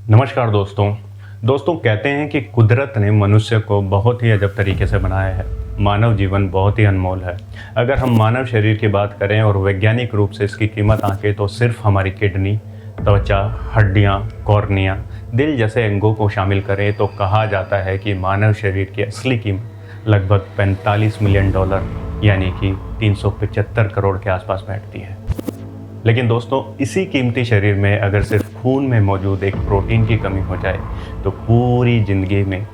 नमस्कार दोस्तों कहते हैं कि कुदरत ने मनुष्य को बहुत ही अजब तरीके से बनाया है। मानव जीवन बहुत ही अनमोल है। अगर हम मानव शरीर की बात करें और वैज्ञानिक रूप से इसकी कीमत आंकें तो सिर्फ हमारी किडनी, त्वचा, हड्डियां, कॉर्निया, दिल जैसे अंगों को शामिल करें तो कहा जाता है कि मानव शरीर की असली कीमत लगभग 45 मिलियन डॉलर यानी कि 375 करोड़ के आसपास बैठती है। लेकिन दोस्तों, इसी कीमती शरीर में अगर सिर्फ खून में मौजूद एक प्रोटीन की कमी हो जाए तो पूरी ज़िंदगी में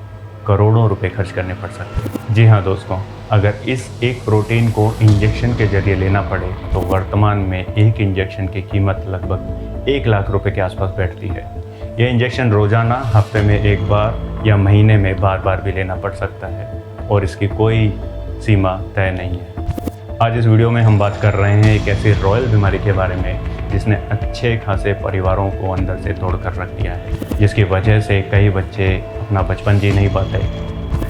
करोड़ों रुपए खर्च करने पड़ सकते हैं। जी हाँ दोस्तों, अगर इस एक प्रोटीन को इंजेक्शन के जरिए लेना पड़े तो वर्तमान में एक इंजेक्शन की कीमत लगभग 1 लाख रुपए के आसपास बैठती है। यह इंजेक्शन रोज़ाना, हफ्ते में एक बार या महीने में बार बार भी लेना पड़ सकता है और इसकी कोई सीमा तय नहीं है। आज इस वीडियो में हम बात कर रहे हैं एक ऐसी रॉयल बीमारी के बारे में जिसने अच्छे खासे परिवारों को अंदर से तोड़ कर रख दिया है, जिसकी वजह से कई बच्चे अपना बचपन जी नहीं पाते,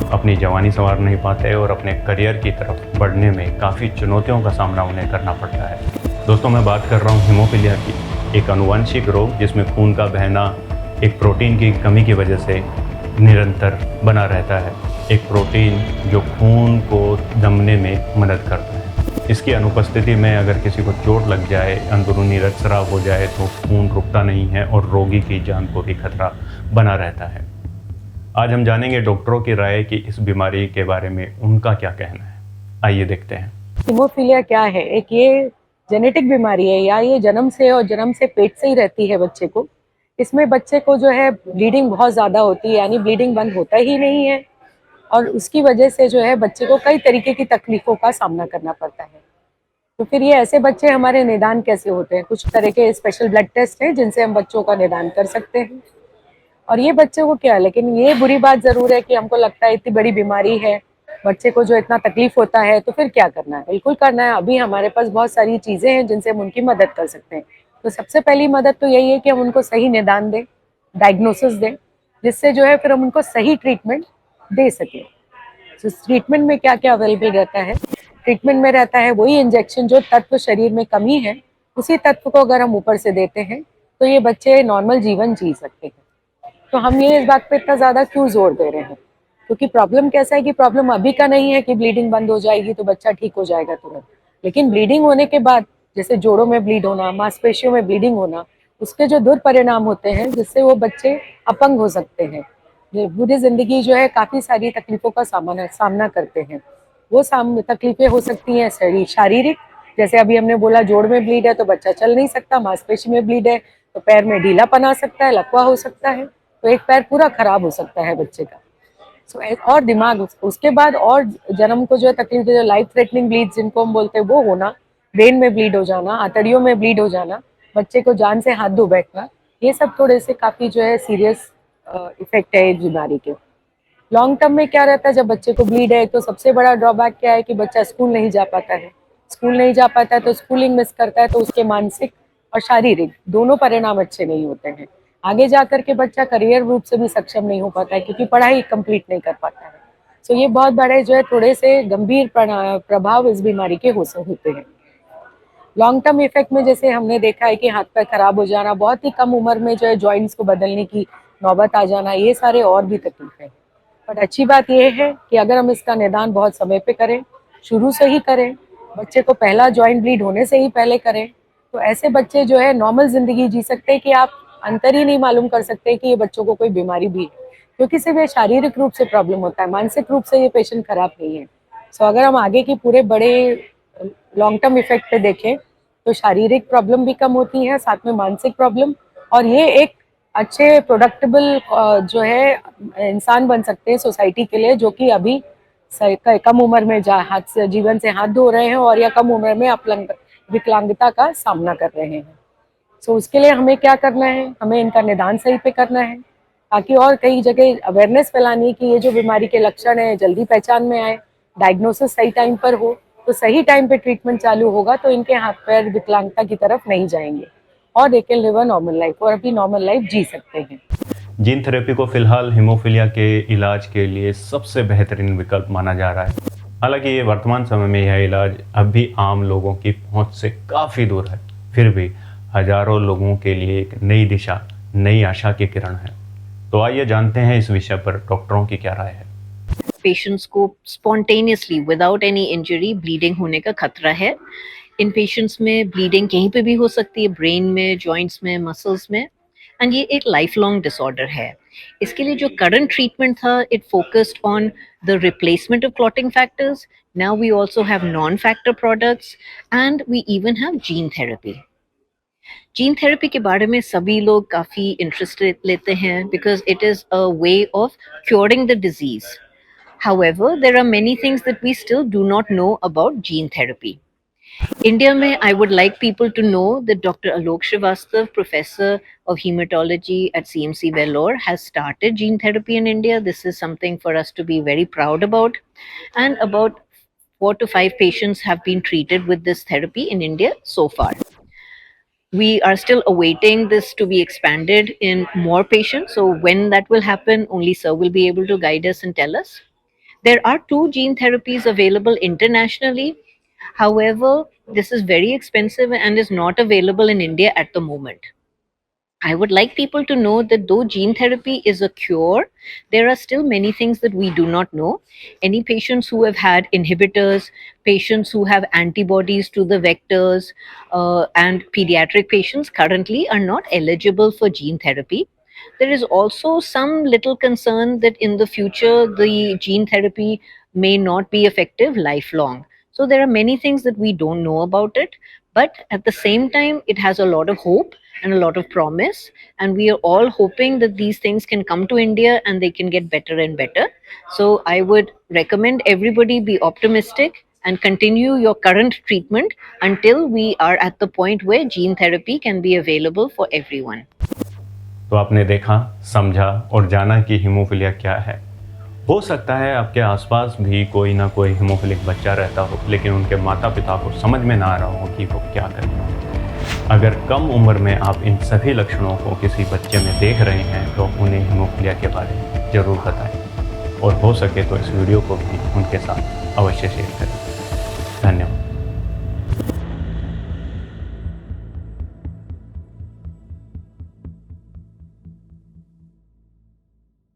अपनी जवानी संवार नहीं पाते और अपने करियर की तरफ बढ़ने में काफ़ी चुनौतियों का सामना उन्हें करना पड़ता है। दोस्तों, मैं बात कर रहा हूँ हीमोफीलिया की, एक आनुवंशिक रोग जिसमें खून का बहना एक प्रोटीन की कमी की वजह से निरंतर बना रहता है। एक प्रोटीन जो खून को दमने में मदद करता है। इसकी अनुपस्थिति में अगर किसी को चोट लग जाए, अंदरूनी रक्तस्राव हो जाए तो खून रुकता नहीं है और रोगी की जान को भी खतरा बना रहता है। आज हम जानेंगे डॉक्टरों की राय कि इस बीमारी के बारे में उनका क्या कहना है। आइए देखते हैं। हीमोफीलिया क्या है? एक ये जेनेटिक बीमारी है या ये जन्म से पेट से ही रहती है बच्चे को। इसमें बच्चे को जो है ब्लीडिंग बहुत ज़्यादा होती है, यानी ब्लीडिंग बंद होता ही नहीं है और उसकी वजह से जो है बच्चे को कई तरीके की तकलीफों का सामना करना पड़ता है। तो फिर ये ऐसे बच्चे हमारे निदान कैसे होते हैं? कुछ तरह के स्पेशल ब्लड टेस्ट हैं जिनसे हम बच्चों का निदान कर सकते हैं। और ये बच्चे को क्या है, लेकिन ये बुरी बात जरूर है कि हमको लगता है इतनी बड़ी बीमारी है, बच्चे को जो इतना तकलीफ होता है, तो फिर क्या करना है? बिल्कुल करना है। अभी हमारे पास बहुत सारी चीजें हैं जिनसे हम उनकी मदद कर सकते हैं। तो सबसे पहली मदद तो यही है कि हम उनको सही निदान दें, डायग्नोसिस दें, जिससे जो है फिर हम उनको सही ट्रीटमेंट दे सकें। तो ट्रीटमेंट में क्या क्या अवेलेबल रहता है? ट्रीटमेंट में रहता है वही इंजेक्शन जो तत्व शरीर में कमी है, उसी तत्व को अगर हम ऊपर से देते हैं तो ये बच्चे नॉर्मल जीवन जी सकते हैं। तो हम ये इस बात पे इतना ज्यादा क्यों जोर दे रहे हैं? क्योंकि प्रॉब्लम कैसा है कि प्रॉब्लम अभी का नहीं है कि ब्लीडिंग बंद हो जाएगी तो बच्चा ठीक हो जाएगा तुरंत, लेकिन ब्लीडिंग होने के बाद जैसे जोड़ों में ब्लीड होना, मांसपेशियों में ब्लीडिंग होना, उसके जो दुष्परिणाम होते हैं जिससे वो बच्चे अपंग हो सकते हैं, पूरी जिंदगी जो है काफी सारी तकलीफों का सामना करते हैं। वो तकलीफें हो सकती हैं शारीरिक, जैसे अभी हमने बोला जोड़ में ब्लीड है तो बच्चा चल नहीं सकता, मांसपेशी में ब्लीड है तो पैर में ढीलापन आ सकता है, लकवा हो सकता है, तो एक पैर पूरा खराब हो सकता है बच्चे का। और दिमाग उसके बाद और जन्म को जो है तकलीफ, जो लाइफ थ्रेटनिंग ब्लीड जिनको हम बोलते हैं वो होना, ब्रेन में ब्लीड हो जाना, आंतड़ियों में ब्लीड हो जाना, बच्चे को जान से हाथ धो बैठना, ये सब थोड़े से काफी जो है सीरियस इफेक्ट है इस बीमारी के। लॉन्ग टर्म में क्या रहता है, जब बच्चे को ब्लीड है तो सबसे बड़ा ड्रॉबैक क्या है कि बच्चा स्कूल नहीं जा पाता है। स्कूल नहीं जा पाता है तो स्कूलिंग मिस करता है, तो उसके मानसिक और शारीरिक दोनों परिणाम अच्छे नहीं होते हैं। आगे जाकर के बच्चा करियर रूप से भी सक्षम नहीं हो पाता है क्योंकि पढ़ाई कंप्लीट नहीं कर पाता है। सो ये बहुत बड़े जो है थोड़े से गंभीर प्रभाव इस बीमारी के होते हैं। लॉन्ग टर्म इफेक्ट में जैसे हमने देखा है कि हाथ पैर खराब हो जाना, बहुत ही कम उम्र में जो है जॉइंट्स को बदलने की नौबत आ जाना, ये सारे और भी तकलीफ है। पर अच्छी बात यह है कि अगर हम इसका निदान बहुत समय पे करें, शुरू से ही करें, बच्चे को पहला जॉइंट ब्लीड होने से ही पहले करें, तो ऐसे बच्चे जो है नॉर्मल जिंदगी जी सकते हैं कि आप अंतर ही नहीं मालूम कर सकते कि ये बच्चों को कोई बीमारी भी है, क्योंकि सिर्फ ये शारीरिक रूप से प्रॉब्लम होता है, मानसिक रूप से ये पेशेंट खराब नहीं है। सो अगर हम आगे की पूरे बड़े लॉन्ग टर्म इफेक्ट पे देखें तो शारीरिक प्रॉब्लम भी कम होती है, साथ में मानसिक प्रॉब्लम, और ये एक अच्छे प्रोडक्टेबल जो है इंसान बन सकते हैं सोसाइटी के लिए, जो कि अभी कम उम्र में जीवन से हाथ धो रहे हैं और या कम उम्र में विकलांगता का सामना कर रहे हैं। सो उसके लिए हमें क्या करना है? हमें इनका निदान सही पे करना है, ताकि और कई जगह अवेयरनेस फैलानी कि ये जो बीमारी के लक्षण है जल्दी पहचान में आए, डायग्नोसिस सही टाइम पर हो, तो सही टाइम पे ट्रीटमेंट चालू होगा तो इनके हाथ पैर विकलांगता की तरफ नहीं जाएंगे और they can live a normal life, और अपनी नॉर्मल लाइफ जी सकते हैं। जीन थेरेपी को फिलहाल हीमोफीलिया के इलाज के लिए सबसे बेहतरीन विकल्प माना जा रहा है। हालांकि ये वर्तमान समय में यह इलाज अब भी आम लोगों की पहुंच से काफ़ी दूर है, फिर भी हजारों लोगों के लिए एक नई दिशा नई आशा की किरण है। तो आइए जानते हैं इस विषय पर डॉक्टरों की क्या राय है। पेशेंट्स को spontaneously without any injury bleeding होने का खतरा है। इन पेशेंट्स में ब्लीडिंग कहीं पे भी हो सकती है, ब्रेन में, जॉइंट्स में, मसल्स में, एंड ये एक लाइफ लॉन्ग डिसऑर्डर है। इसके लिए जो करंट ट्रीटमेंट था, it focused on the replacement of clotting factors. Now we also have non factor products and we even have gene therapy. Gene therapy के बारे में सभी लोग काफ़ी इंटरेस्ट लेते हैं because it is a way of curing the disease. However, there are many things that we still do not know about gene therapy. India mein, I would like people to know that Dr. Alok Srivastav, Professor of Hematology at CMC Vellore, has started gene therapy in India. This is something for us to be very proud about. And about 4 to 5 patients have been treated with this therapy in India so far. We are still awaiting this to be expanded in more patients. So when that will happen, only Sir will be able to guide us and tell us. There are 2 gene therapies available internationally. However, this is very expensive and is not available in India at the moment. I would like people to know that though gene therapy is a cure, there are still many things that we do not know. Any patients who have had inhibitors, patients who have antibodies to the vectors, and pediatric patients currently are not eligible for gene therapy. There is also some little concern that in the future the gene therapy may not be effective lifelong. So there are many things that we don't know about it, but at the same time, it has a lot of hope and a lot of promise. And we are all hoping that these things can come to India and they can get better and better. So I would recommend everybody be optimistic and continue your current treatment until we are at the point where gene therapy can be available for everyone. तो आपने देखा, समझा और जाना कि haemophilia क्या है। हो सकता है आपके आसपास भी कोई ना कोई हीमोफिलिक बच्चा रहता हो, लेकिन उनके माता पिता को समझ में ना आ रहा हो कि वो क्या करें। अगर कम उम्र में आप इन सभी लक्षणों को किसी बच्चे में देख रहे हैं तो उन्हें हीमोफीलिया के बारे में ज़रूर बताएं और हो सके तो इस वीडियो को भी उनके साथ अवश्य शेयर करें। धन्यवाद।